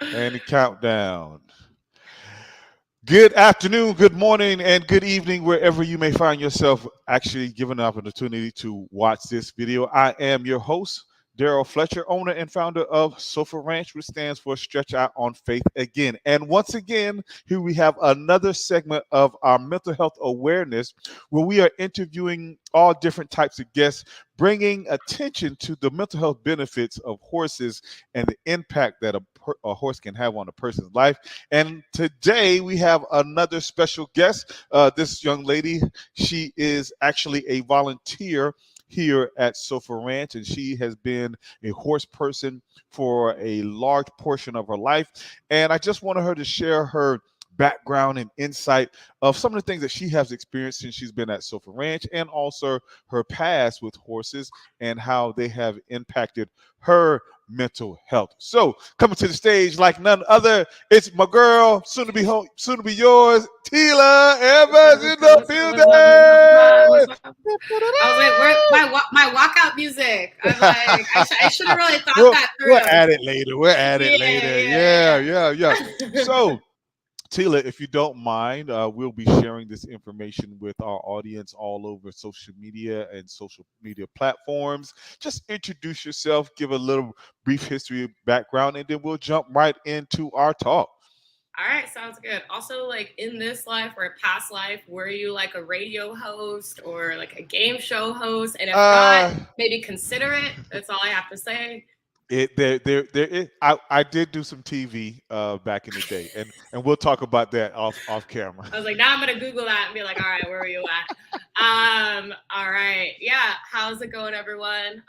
And the countdown. Good afternoon, good morning, and good evening, wherever you may find yourself actually given an opportunity to watch this video. I am your host, Daryl Fletcher, owner and founder of Sofa Ranch, which stands for Stretch Out on Faith Again. And once again, here we have another segment of our mental health awareness where we are interviewing all different types of guests, bringing attention to the mental health benefits of horses and the impact that a horse can have on a person's life. And today we have another special guest. This young lady, she is actually a volunteer here at Sofa Ranch, and she has been a horse person for a large portion of her life. And I just wanted her to share her background and insight of some of the things that she has experienced since she's been at Sofa Ranch, and also her past with horses and how they have impacted her mental health. So coming to the stage like none other, it's my girl, soon to be home, soon to be yours, Telia Evans in the building. I was like, where my walkout music? I'm like, I should have really thought we'll, that we'll through. add it later. We'll add it later. Yeah, yeah, yeah. Yeah. So Tila, if you don't mind, we'll be sharing this information with our audience all over social media and social media platforms. Just introduce yourself, give a little brief history background, and then we'll jump right into our talk. All right, sounds good. Also, like in this life or a past life, were you like a radio host or like a game show host? And if not, Uh, maybe consider it. That's all I have to say. I did do some TV back in the day, and we'll talk about that off camera. I was like, now I'm gonna Google that and be like, all right, where are you at? All right, yeah. How's it going, everyone?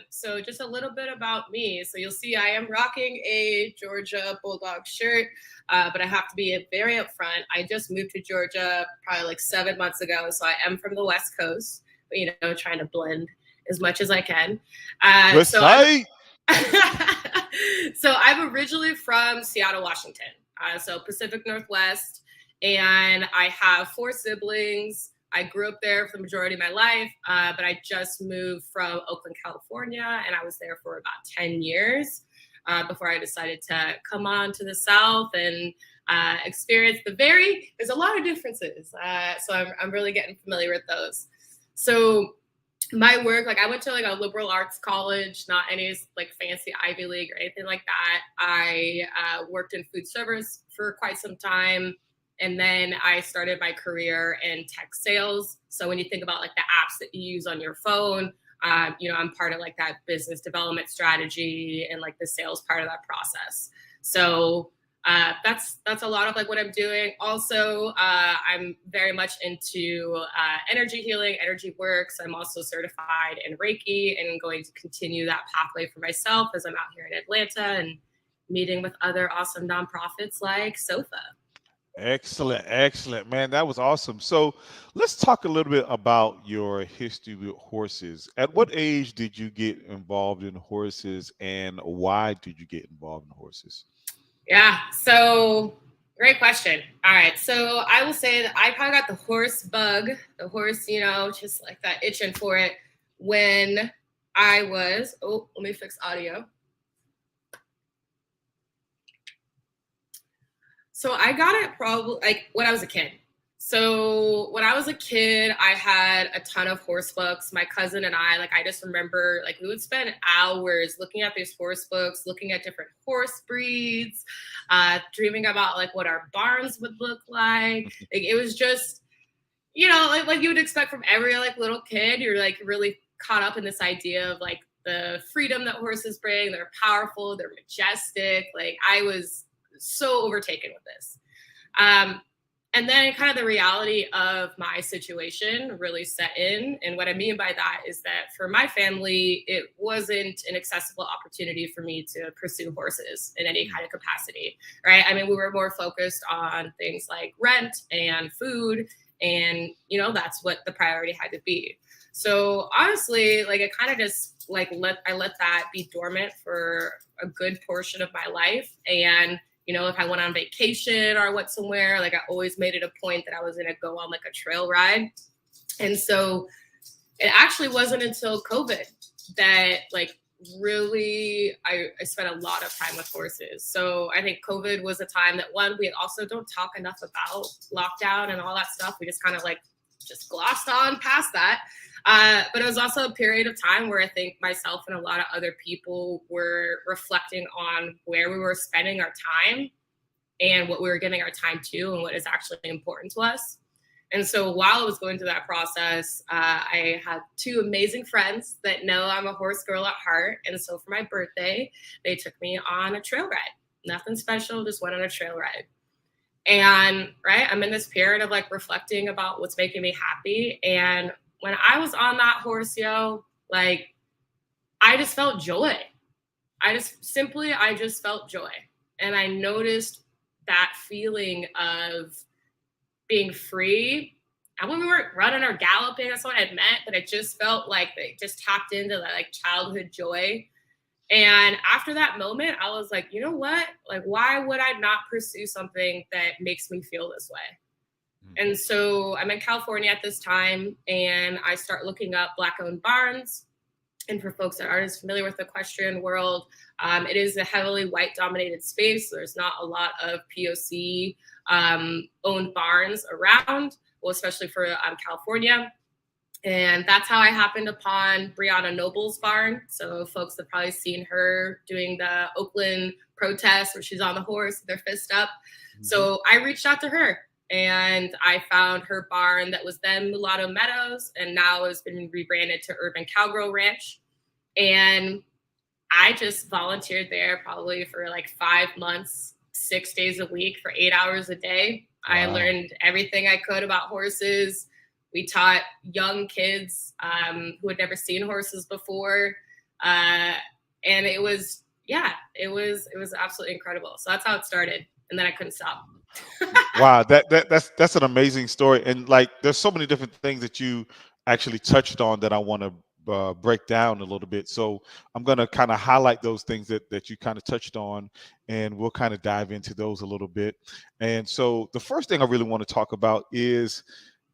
So just a little bit about me. So you'll see I am rocking a Georgia Bulldog shirt, but I have to be very upfront. I just moved to Georgia probably like 7 months ago, so I am from the West Coast, but trying to blend as much as I can. Uh, West so I'm Side. so I'm originally from Seattle, Washington, so Pacific Northwest, and I have 4 siblings. I grew up there for the majority of my life, but I just moved from Oakland, California, and I was there for about 10 years before I decided to come on to the South and experience there's a lot of differences. So I'm really getting familiar with those. So my work, like I went to like a liberal arts college, not any like fancy Ivy League or anything like that. I worked in food service for quite some time. And then I started my career in tech sales. So when you think about like the apps that you use on your phone, I'm part of like that business development strategy and like the sales part of that process. So that's a lot of like what I'm doing. Also, I'm very much into energy healing, energy works. I'm also certified in Reiki and going to continue that pathway for myself as I'm out here in Atlanta and meeting with other awesome nonprofits like SOFA. Excellent, excellent, man. That was awesome. So let's talk a little bit about your history with horses. At what age did you get involved in horses, and why did you get involved in horses? Yeah, so great question. All right, so I will say that I probably got the horse bug, the horse, just like that itching for it when I was, let me fix audio. So I got it probably like when I was a kid. So when I was a kid, I had a ton of horse books. My cousin and I just remember like we would spend hours looking at these horse books, looking at different horse breeds, dreaming about like what our barns would look like. Like it was just, like you would expect from every like little kid. You're like really caught up in this idea of like the freedom that horses bring. They're powerful, they're majestic. Like I was so overtaken with this. And then kind of the reality of my situation really set in. And what I mean by that is that for my family, it wasn't an accessible opportunity for me to pursue horses in any kind of capacity, right? I mean, we were more focused on things like rent and food. And, that's what the priority had to be. So honestly, like it kind of just like I let that be dormant for a good portion of my life. And if I went on vacation or I went somewhere, like I always made it a point that I was going to go on like a trail ride. And so it actually wasn't until COVID that like really, I spent a lot of time with horses. So I think COVID was a time that, one, we also don't talk enough about lockdown and all that stuff. We just kind of like just glossed on past that. But it was also a period of time where I think myself and a lot of other people were reflecting on where we were spending our time and what we were giving our time to and what is actually important to us. And so while I was going through that process, I had two amazing friends that know I'm a horse girl at heart. And so for my birthday, they took me on a trail ride. Nothing special, just went on a trail ride. And right, I'm in this period of like reflecting about what's making me happy. And when I was on that horse, like I just felt joy. I just felt joy. And I noticed that feeling of being free. And when we weren't running or galloping, that's what it meant, but it just felt like they just tapped into that like childhood joy. And after that moment, I was like, you know what? Like, why would I not pursue something that makes me feel this way? And so I'm in California at this time, and I start looking up Black-owned barns. And for folks that aren't as familiar with the equestrian world, it is a heavily white-dominated space. There's not a lot of POC owned barns around, well, especially for California. And that's how I happened upon Brianna Noble's barn. So folks have probably seen her doing the Oakland protest where she's on the horse, with their fist up. Mm-hmm. So I reached out to her and I found her barn that was then Mulatto Meadows and now has been rebranded to Urban Cowgirl Ranch. And I just volunteered there probably for like 5 months, 6 days a week for 8 hours a day. Wow. I learned everything I could about horses. We taught young kids who had never seen horses before. And it was absolutely incredible. So that's how it started. And then I couldn't stop. Wow, that's an amazing story. And like, there's so many different things that you actually touched on that I want to break down a little bit. So I'm going to kind of highlight those things that you kind of touched on, and we'll kind of dive into those a little bit. And so the first thing I really want to talk about is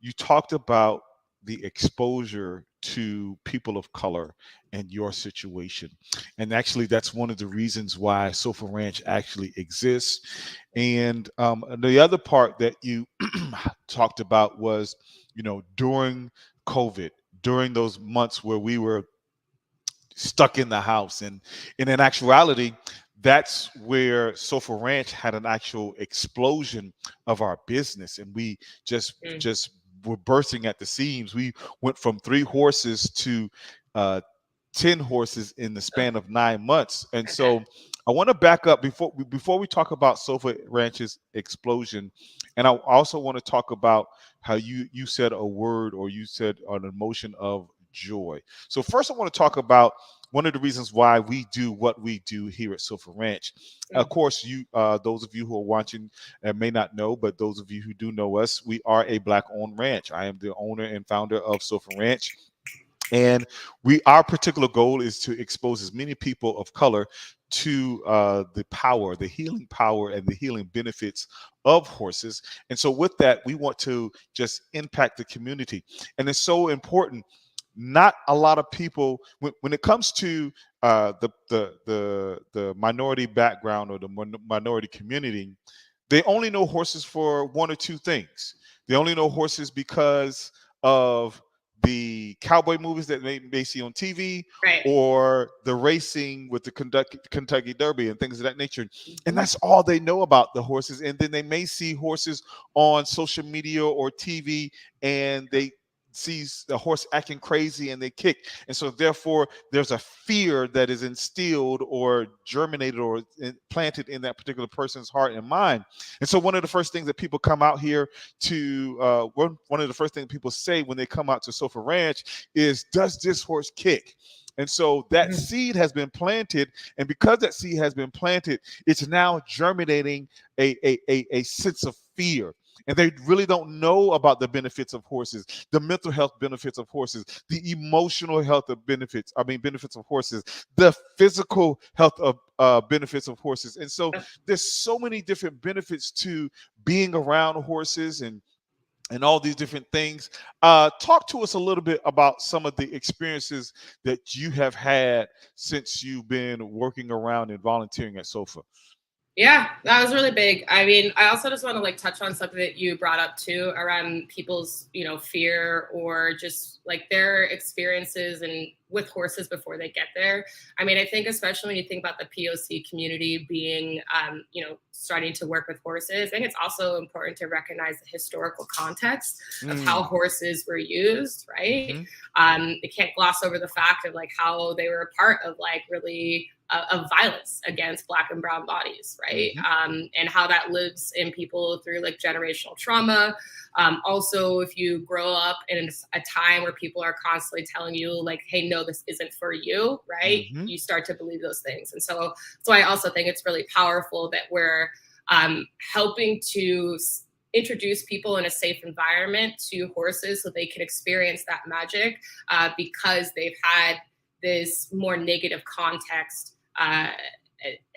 you talked about the exposure to people of color and your situation. And actually, that's one of the reasons why Sofa Ranch actually exists. And the other part that you talked about was, during COVID, during those months where we were stuck in the house. And in actuality, that's where Sofa Ranch had an actual explosion of our business. And we just were bursting at the seams. We went from 3 horses to 10 horses in the span of 9 months. And so I want to back up before we talk about Sofa Ranch's explosion. And I also want to talk about how you said a word, or you said an emotion of joy. So first I want to talk about one of the reasons why we do what we do here at Sofa Ranch. Of course, those of you who are watching may not know, but those of you who do know us, we are a Black-owned ranch. I am the owner and founder of Sofa Ranch. And our particular goal is to expose as many people of color to the healing power and the healing benefits of horses. And so with that, we want to just impact the community. And it's so important. Not a lot of people, when it comes to the minority background or the minority community, they only know horses for one or two things. They only know horses because of the cowboy movies that they see on TV, right, or the racing with the Kentucky Derby and things of that nature. And that's all they know about the horses. And then they may see horses on social media or TV, and they sees the horse acting crazy and they kick. And so therefore there's a fear that is instilled or germinated or planted in that particular person's heart and mind. And so one of the first things that people come out here to one of the first things people say when they come out to Sofa Ranch is, does this horse kick? And so that seed has been planted, and because that seed has been planted, it's now germinating a sense of fear. And they really don't know about the benefits of horses, the mental health benefits of horses, the emotional health of benefits of horses, the physical health of benefits of horses. And so there's so many different benefits to being around horses. And and all these different things. Talk to us a little bit about some of the experiences that you have had since you've been working around and volunteering at SOFA. Yeah, that was really big. I mean, I also just want to like touch on something that you brought up too around people's, fear or just like their experiences and with horses before they get there. I mean, I think especially when you think about the POC community being, starting to work with horses, I think it's also important to recognize the historical context of how horses were used, right? Mm-hmm. They can't gloss over the fact of like how they were a part of like really of violence against Black and brown bodies, right? Mm-hmm. And how that lives in people through like generational trauma. Also, if you grow up in a time where people are constantly telling you like, hey, no, this isn't for you, right? Mm-hmm. You start to believe those things. And so I also think it's really powerful that we're helping to introduce people in a safe environment to horses so they can experience that magic because they've had this more negative context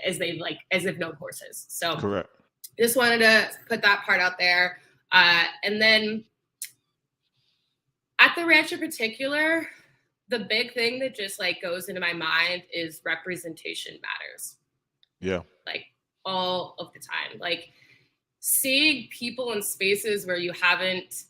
as they've known horses. So correct. Just wanted to put that part out there. And then at the ranch in particular, the big thing that just like goes into my mind is representation matters. Yeah. Like all of the time. Like seeing people in spaces where you haven't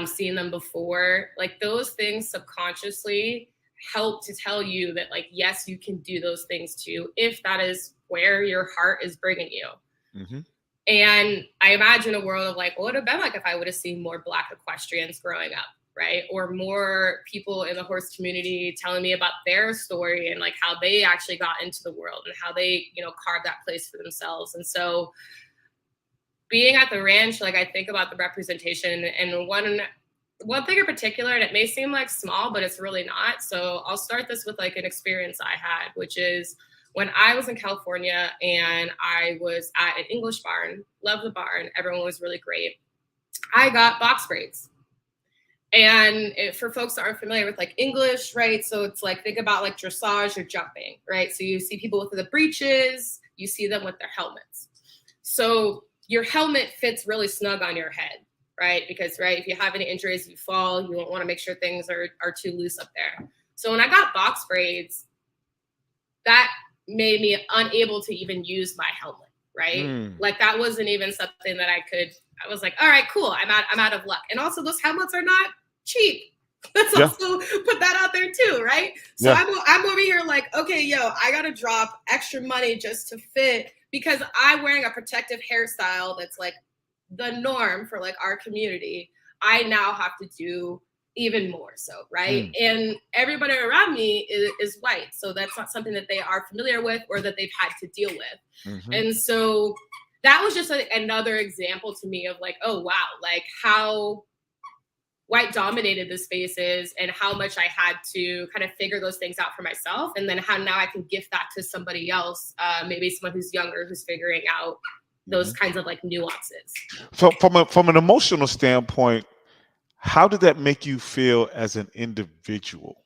seen them before, like those things subconsciously help to tell you that like, yes, you can do those things too, if that is where your heart is bringing you. Mm-hmm. And I imagine a world of like, what would have been like if I would have seen more Black equestrians growing up, right? Or more people in the horse community telling me about their story and like how they actually got into the world and how they, carved that place for themselves. And so being at the ranch, like I think about the representation and one thing in particular, and it may seem like small, but it's really not. So I'll start this with like an experience I had, which is when I was in California and I was at an English barn, loved the barn, everyone was really great. I got box braids. And for folks that aren't familiar with like English, right? So it's like, think about like dressage or jumping, right? So you see people with the breeches, you see them with their helmets. So your helmet fits really snug on your head, right? Because, right, if you have any injuries, you fall, you want to make sure things are too loose up there. So when I got box braids, that made me unable to even use my helmet, right? Like that wasn't even something that I was like, all right, cool, I'm out of luck. And also those helmets are not cheap. Let's also put that out there too, right? So I'm over here like, okay, I gotta drop extra money just to fit because I'm wearing a protective hairstyle that's like the norm for like our community. I now have to do even more so, right? And everybody around me is white, so that's not something that they are familiar with or that they've had to deal with. And so that was just another example to me of like, oh wow, like how white dominated the space is and how much I had to kind of figure those things out for myself, and then how now I can gift that to somebody else, maybe someone who's younger who's figuring out those kinds of like nuances. So from an emotional standpoint, how did that make you feel as an individual?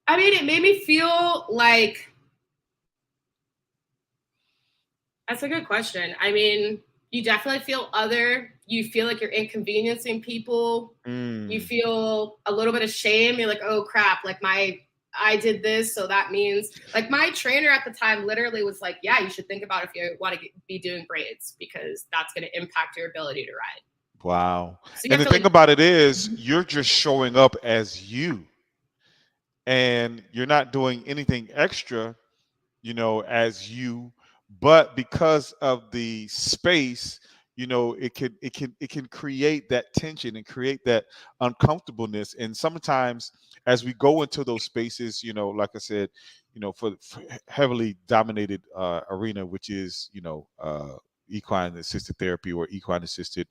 I mean, it made me feel like, that's a good question. I mean, you definitely feel other. You feel like you're inconveniencing people. You feel a little bit of shame. You're like, oh crap, like I did this, so that means, like my trainer at the time literally was like, yeah, you should think about if you want to be doing braids because that's going to impact your ability to ride. Wow. So and the thing about it is you're just showing up as you, and you're not doing anything extra, as you, but because of the space, it can create that tension and create that uncomfortableness. And sometimes as we go into those spaces, like I said, for heavily dominated arena, which is equine assisted therapy or equine assisted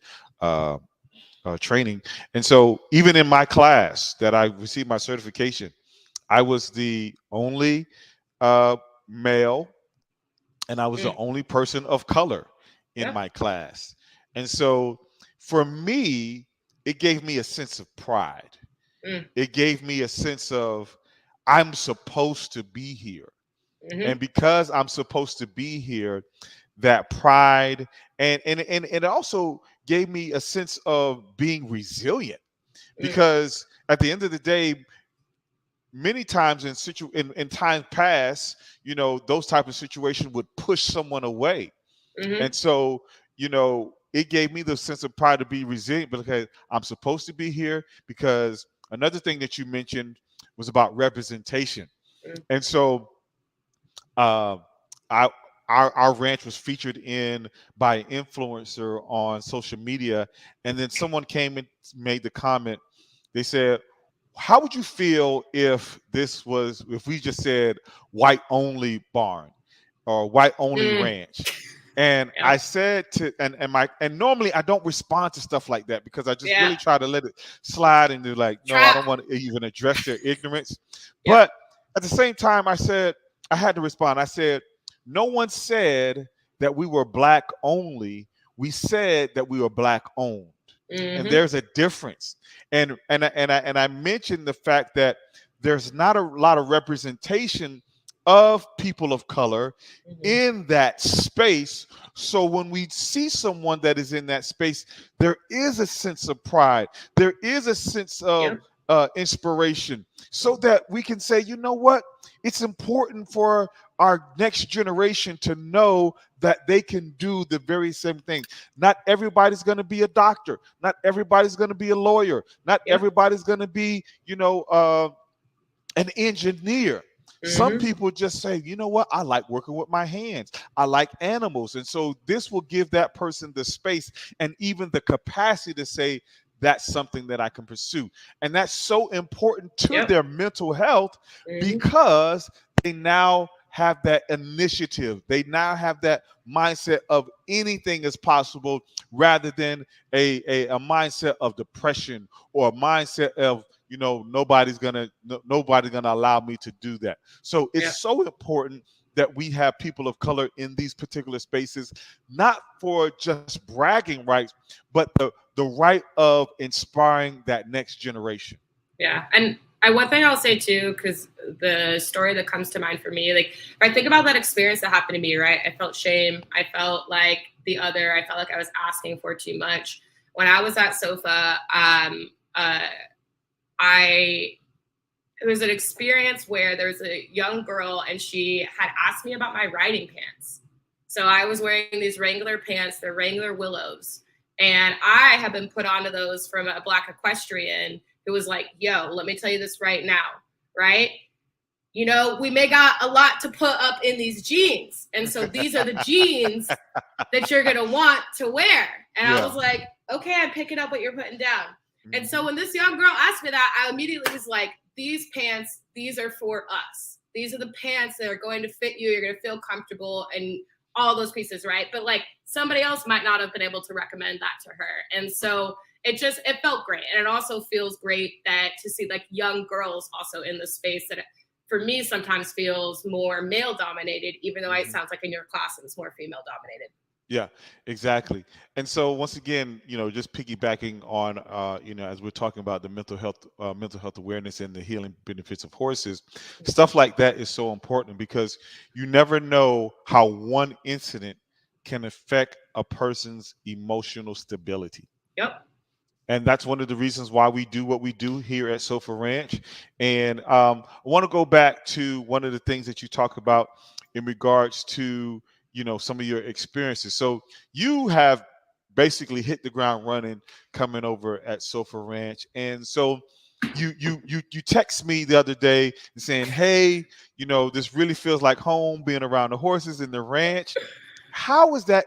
training. And so even in my class that I received my certification, I was the only male, and I was the only person of color in my class. And so for me, it gave me a sense of pride. It gave me a sense of I'm supposed to be here. And because I'm supposed to be here, that pride, and it also gave me a sense of being resilient, because at the end of the day, many times in times past, those type of situations would push someone away. Mm-hmm. And so, it gave me the sense of pride to be resilient, because I'm supposed to be here. Because another thing that you mentioned was about representation. And so, uh, I our ranch was featured in by an influencer on social media, and then someone came and made the comment. They said, "How would you feel if we just said white only barn or white only Mm. ranch?" And Yep. I said to and normally I don't respond to stuff like that, because I just Yeah. really try to let it slide, and they're like, no, I Trap. don't want to even address their ignorance. Yep. But at the same time, I had to respond. I said, no one said that we were black only. We said that we were black owned. And Mm-hmm. there's a difference. And I mentioned the fact that there's not a lot of representation of people of color Mm-hmm. in that space. So when we see someone that is in that space, there is a sense of pride. There is a sense of Yep. inspiration, so that we can say, you know what? It's important for our next generation to know that they can do the very same thing. Not everybody's going to be a doctor. Not everybody's going to be a lawyer. Not Yep. everybody's going to be, an engineer. Some Mm-hmm. people just say, you know what, I like working with my hands. I like animals. And so this will give that person the space and even the capacity to say, that's something that I can pursue. And that's so important to Yep. their mental health, Mm-hmm. because they now have that initiative. They now have that mindset of anything is possible, rather than a mindset of depression, or a mindset of, nobody's gonna allow me to do that. So it's Yep. so important that we have people of color in these particular spaces, not for just bragging rights, but the right of inspiring that next generation. Yeah. And one thing I'll say too, because the story that comes to mind for me, like if I think about that experience that happened to me, right? I felt shame. I felt like I felt like I was asking for too much. When I was at SOFA, I it was an experience where there was a young girl and she had asked me about my riding pants. So I was wearing these Wrangler pants, they're Wrangler Willows. And I have been put onto those from a Black equestrian who was like, yo, let me tell you this right now, right? We may got a lot to put up in these jeans. And so these are the jeans that you're going to want to wear. And I Yeah. was like, okay, I'm picking up what you're putting down. And so Mhm. when this young girl asked me that, I immediately was like, these pants, these are for us. These are the pants that are going to fit you. You're going to feel comfortable and all those pieces, right? But like somebody else might not have been able to recommend that to her. And so it felt great. And it also feels great that to see like young girls also in the space that for me sometimes feels more male dominated, even though it Mhm. sounds like in your class it's more female dominated. Yeah, exactly. And so once again, just piggybacking on, as we're talking about the mental health awareness and the healing benefits of horses, stuff like that is so important, because you never know how one incident can affect a person's emotional stability. Yep. And that's one of the reasons why we do what we do here at Sofa Ranch. And I want to go back to one of the things that you talk about in regards to, some of your experiences. So you have basically hit the ground running coming over at Sofa Ranch. And so you text me the other day and saying, hey, this really feels like home, being around the horses in the ranch. How is that?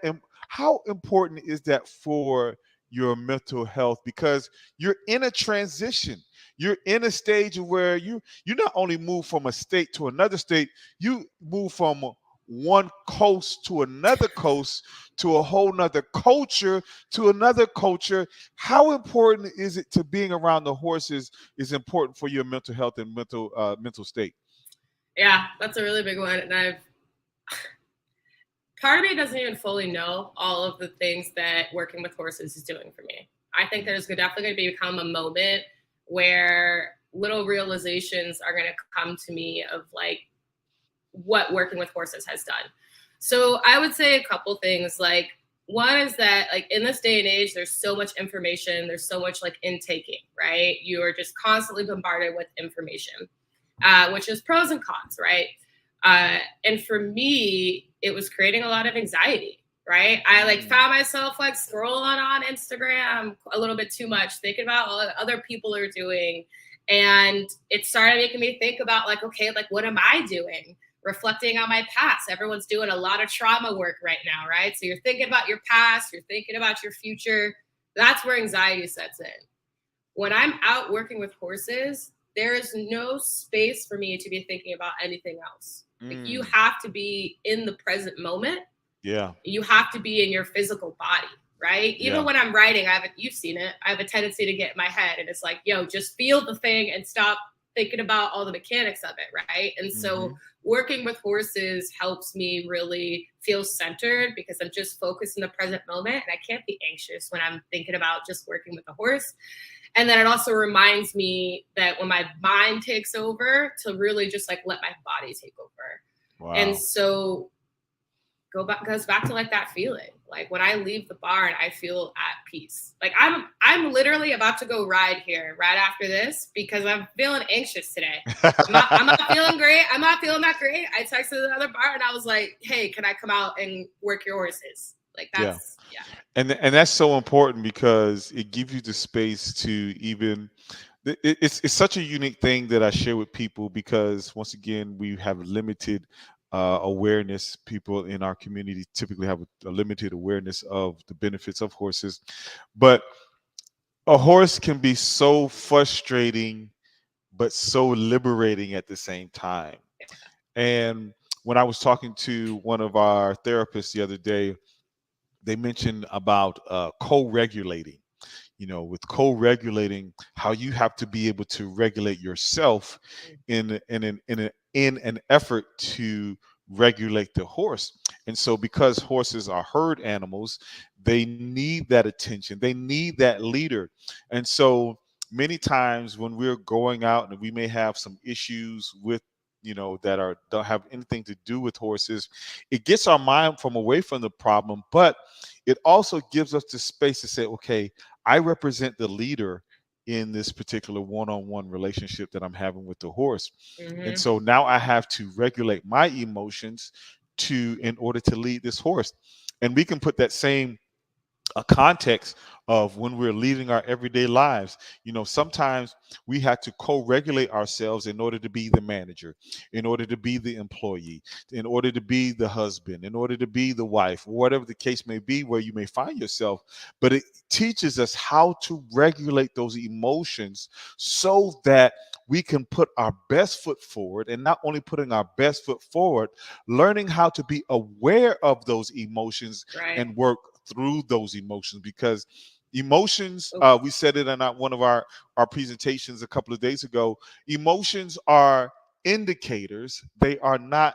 How important is that for your mental health? Because you're in a transition. You're in a stage where you not only move from a state to another state, you move from one coast to another coast, to a whole nother culture, to another culture. How important is it to being around the horses is important for your mental health and mental state? Yeah, that's a really big one. And part of me doesn't even fully know all of the things that working with horses is doing for me. I think there's definitely going to become a moment where little realizations are going to come to me of like what working with horses has done. So I would say a couple things. Like, one is that, like, in this day and age, there's so much information, there's so much like intaking, right? You are just constantly bombarded with information, which is pros and cons, right? And for me, it was creating a lot of anxiety, right? I like found myself like scrolling on Instagram a little bit too much, thinking about all that other people are doing. And it started making me think about, like, okay, like, what am I doing? Reflecting on my past. Everyone's doing a lot of trauma work right now, right? So you're thinking about your past, you're thinking about your future. That's where anxiety sets in. When I'm out working with horses, there is no space for me to be thinking about anything else. Like, you have to be in the present moment. Yeah. You have to be in your physical body, right? Even Yeah. when I'm writing, you've seen it, I have a tendency to get in my head, and it's like, yo, just feel the thing and stop thinking about all the mechanics of it, right? And so working with horses helps me really feel centered, because I'm just focused in the present moment, and I can't be anxious when I'm thinking about just working with a horse. And then it also reminds me that when my mind takes over, to really just like let my body take over. Wow. And so goes back to like that feeling. Like, when I leave the barn, I feel at peace. Like, I'm literally about to go ride here right after this, because I'm feeling anxious today. I'm not feeling great. I'm not feeling that great. I texted the other barn and I was like, hey, can I come out and work your horses? Like, that's yeah. And that's so important, because it gives you the space to even it's such a unique thing that I share with people, because once again, we have limited awareness. People in our community typically have a limited awareness of the benefits of horses, but a horse can be so frustrating but so liberating at the same time. And when I was talking to one of our therapists the other day, they mentioned about co-regulating. With co-regulating, how you have to be able to regulate yourself in an effort to regulate the horse. And so, because horses are herd animals, they need that attention, they need that leader. And so many times when we're going out and we may have some issues with, that don't have anything to do with horses, it gets our mind from away from the problem, but it also gives us the space to say, okay, I represent the leader in this particular one-on-one relationship that I'm having with the horse. And so now I have to regulate my emotions in order to lead this horse. And we can put that same a context of when we're leading our everyday lives. Sometimes we have to co-regulate ourselves in order to be the manager, in order to be the employee, in order to be the husband, in order to be the wife, whatever the case may be where you may find yourself. But it teaches us how to regulate those emotions so that we can put our best foot forward, and not only putting our best foot forward, learning how to be aware of those emotions and work through those emotions. Because emotions, we said it in one of our presentations a couple of days ago, emotions are indicators, they are not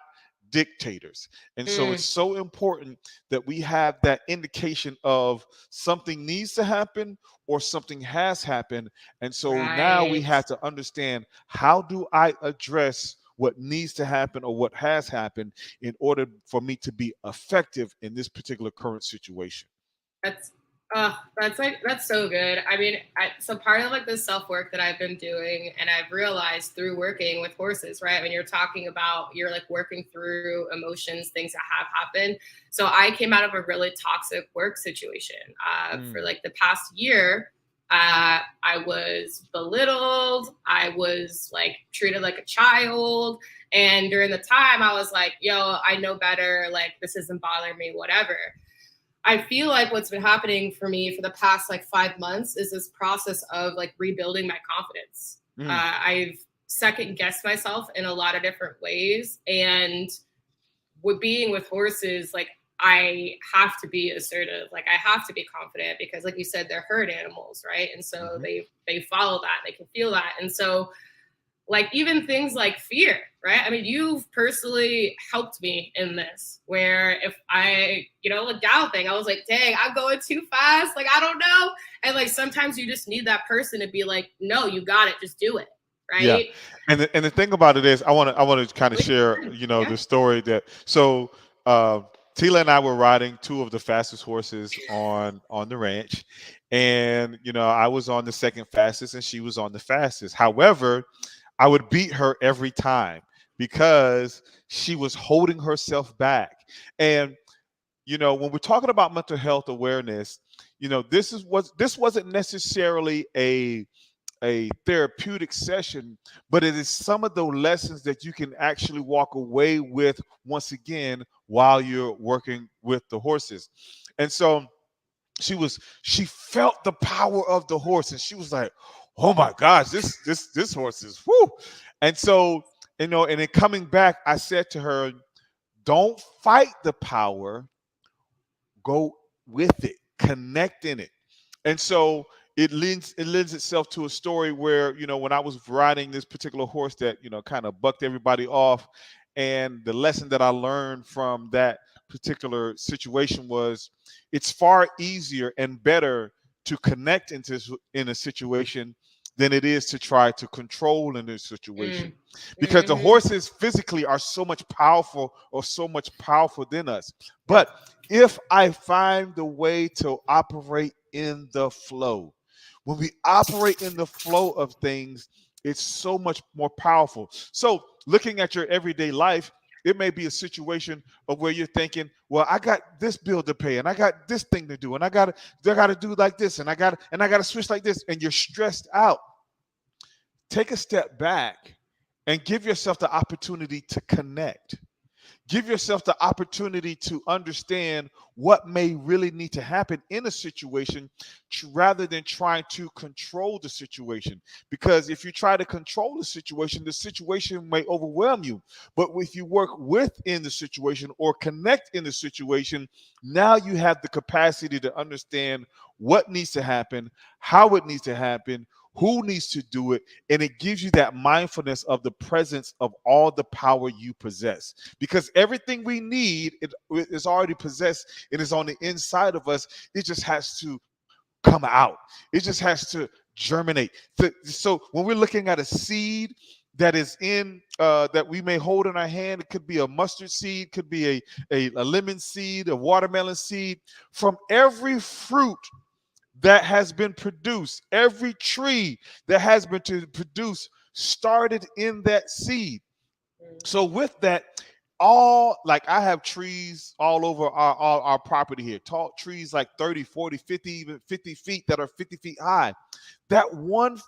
dictators. And so it's so important that we have that indication of something needs to happen or something has happened. And so now we have to understand, how do I address what needs to happen or what has happened in order for me to be effective in this particular current situation. That's so good. I mean, so part of like the self work that I've been doing, and I've realized through working with horses, right? When you're talking about, you're like working through emotions, things that have happened. So I came out of a really toxic work situation for like the past year. I was belittled. I was like treated like a child. And during the time, I was like, yo, I know better. Like, this isn't bothering me, whatever. I feel like what's been happening for me for the past like 5 months is this process of like rebuilding my confidence. I've second guessed myself in a lot of different ways. And with being with horses, like, I have to be assertive. Like, I have to be confident, because like you said, they're herd animals, right? And so they follow that, they can feel that. And so, like, even things like fear, right? I mean, you've personally helped me in this, where if I, like galloping, I was like, dang, I'm going too fast. Like, I don't know. And like, sometimes you just need that person to be like, no, you got it. Just do it. Right. Yeah. And the thing about it is, I want to kind of share, the story that, so uh, Tila and I were riding two of the fastest horses on the ranch, and I was on the second fastest, and she was on the fastest. However, I would beat her every time because she was holding herself back. And when we're talking about mental health awareness, this wasn't necessarily a therapeutic session, but it is some of the lessons that you can actually walk away with once again while you're working with the horses. And so she felt the power of the horse, and she was like, "Oh my gosh, this horse is whoo!" And so, and then coming back, I said to her, "Don't fight the power, go with it, connect in it." And so it lends itself to a story where when I was riding this particular horse that kind of bucked everybody off, and the lesson that I learned from that particular situation was it's far easier and better to connect in a situation than it is to try to control in this situation, Mm. because the Hmm. horses physically are so much powerful or so much powerful than us. Yep. But if I find the way to operate in the flow, when we operate in the flow of things, it's so much more powerful. So, looking at your everyday life, it may be a situation of where you're thinking, well, I got this bill to pay, and I got this thing to do, and I got to do like this, and I got to switch like this, and you're stressed out. Take a step back and give yourself the opportunity to connect. Give yourself the opportunity to understand what may really need to happen in a situation, rather than trying to control the situation. Because if you try to control the situation may overwhelm you. But if you work within the situation or connect in the situation, now you have the capacity to understand what needs to happen, how it needs to happen, who needs to do it, and it gives you that mindfulness of the presence of all the power you possess. Because everything we need it is already possessed. It is on the inside of us. It just has to come out. It just has to germinate. So when we're looking at a seed that is in that we may hold in our hand, it could be a mustard seed, could be a lemon seed, a watermelon seed. From every fruit that has been produced, every tree that has been produced started in that seed. So with that, all like I have trees all over our property here, tall trees like 30, 40, 50, even 50 feet that are 50 feet high. That one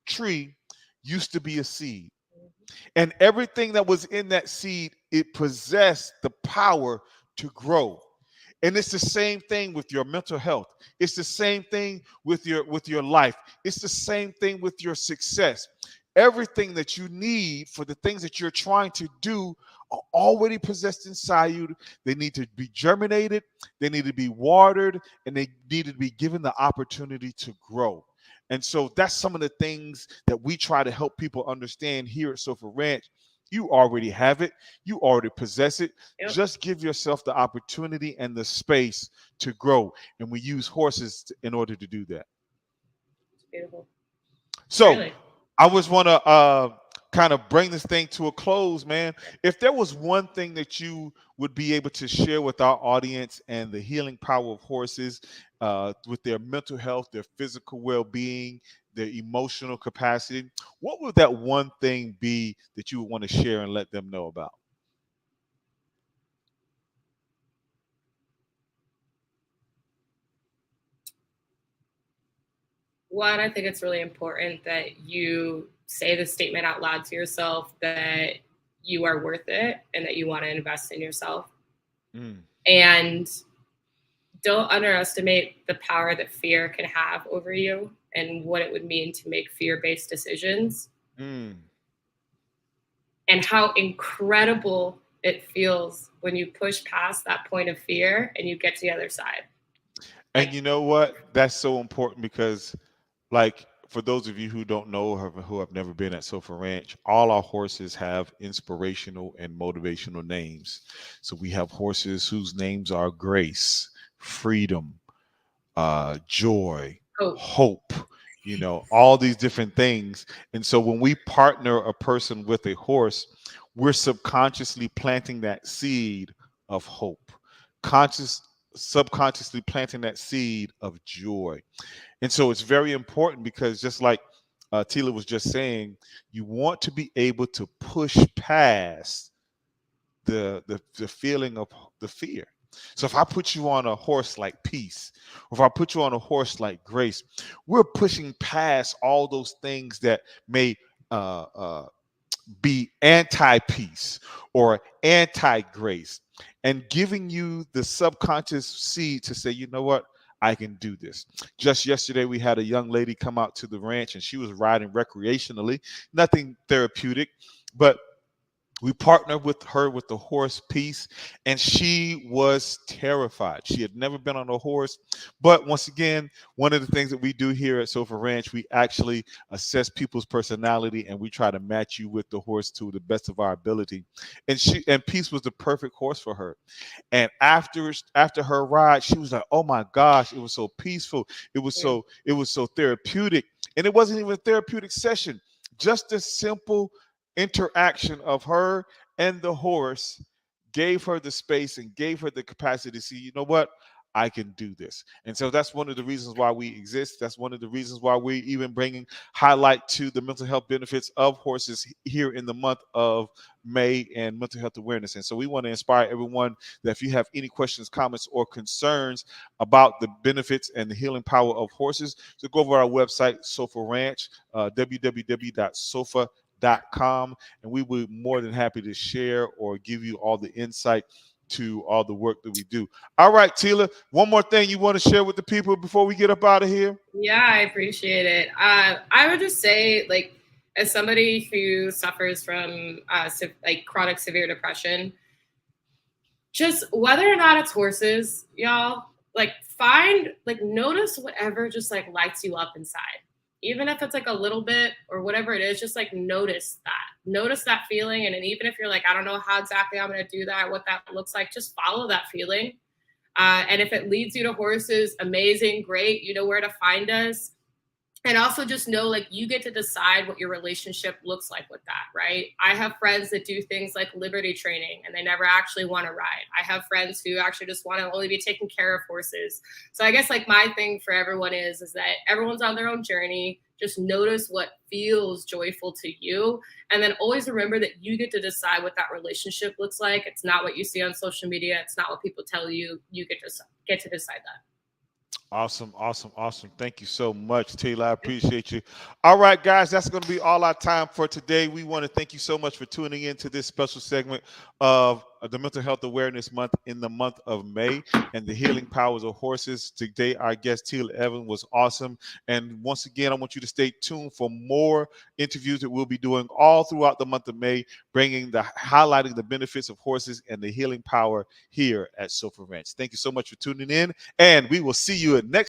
tree used to be a seed, and everything that was in that seed, it possessed the power to grow. And it's the same thing with your mental health. It's the same thing with your life. It's the same thing with your success. Everything that you need for the things that you're trying to do are already possessed inside you. They need to be germinated, they need to be watered, and they need to be given the opportunity to grow. And so that's some of the things that we try to help people understand here at Sofa Ranch. You already have it. You already possess it. Yep. Just give yourself the opportunity and the space to grow. And we use horses in order to do that. It's beautiful. So Really. I just want to kind of bring this thing to a close, man. If there was one thing that you would be able to share with our audience and the healing power of horses, with their mental health, their physical well-being, their emotional capacity, what would that one thing be that you would want to share and let them know about? One, I think it's really important that you say the statement out loud to yourself that you are worth it and that you want to invest in yourself. Mm, And don't underestimate the power that fear can have over you and what it would mean to make fear-based decisions, mm. and how incredible it feels when you push past that point of fear and you get to the other side. And Like, you know what? That's so important because, like, for those of you who don't know or who have never been at Sofa Ranch, all our horses have inspirational and motivational names. So we have horses whose names are Grace, Freedom, Joy, oh, Hope, all these different things. And so when we partner a person with a horse, we're subconsciously planting that seed of hope, conscious, subconsciously planting that seed of joy. And so it's very important because just like Tila was just saying, you want to be able to push past the feeling of the fear. So if I put you on a horse like peace, or if I put you on a horse like grace, we're pushing past all those things that may uh, uh, be anti-peace or anti-grace, and giving you the subconscious seed to say, you know what, I can do this. Just yesterday, we had a young lady come out to the ranch and she was riding recreationally, nothing therapeutic, but we partnered with her with the horse piece, and she was terrified. She had never been on a horse. But once again, one of the things that we do here at Sofa Ranch, we actually assess people's personality and we try to match you with the horse to the best of our ability. And Peace was the perfect horse for her. And after her ride, she was like, "Oh my gosh, it was so peaceful. Yeah. It was so therapeutic." And it wasn't even a therapeutic session. Just a simple interaction of her and the horse gave her the space and gave her the capacity to see, you know what, I can do this. And so that's one of the reasons why we exist. That's one of the reasons why we're even bringing highlight to the mental health benefits of horses here in the month of May and mental health awareness. And so we want to inspire everyone that if you have any questions, comments, or concerns about the benefits and the healing power of horses, so go over our website, Sofa Ranch, www.sofa.com, and we will be more than happy to share or give you all the insight to all the work that we do. All right, Tila, one more thing you want to share with the people before we get up out of here? Yeah, I appreciate it. I would just say, like, as somebody who suffers from like chronic severe depression, just whether or not it's horses, y'all, like notice whatever just like lights you up inside. Even if it's like a little bit or whatever it is, just like notice that. Notice that feeling. And then even if you're like, I don't know how exactly I'm going to do that, what that looks like, just follow that feeling. And if it leads you to horses, amazing, great. You know where to find us. And also just know, like, you get to decide what your relationship looks like with that, right? I have friends that do things like liberty training and they never actually want to ride. I have friends who actually just want to only be taking care of horses. So I guess like my thing for everyone is that everyone's on their own journey. Just notice what feels joyful to you. And then always remember that you get to decide what that relationship looks like. It's not what you see on social media. It's not what people tell you. You get to decide that. Awesome, awesome, awesome. Thank you so much, Taylor. I appreciate you. All right, guys, that's going to be all our time for today. We want to thank you so much for tuning in to this special segment of the Mental Health Awareness Month in the month of May and the healing powers of horses. Today, our guest, Telia Evans, was awesome. And once again, I want you to stay tuned for more interviews that we'll be doing all throughout the month of May, highlighting the benefits of horses and the healing power here at Sofa Ranch. Thank you so much for tuning in, and we will see you at next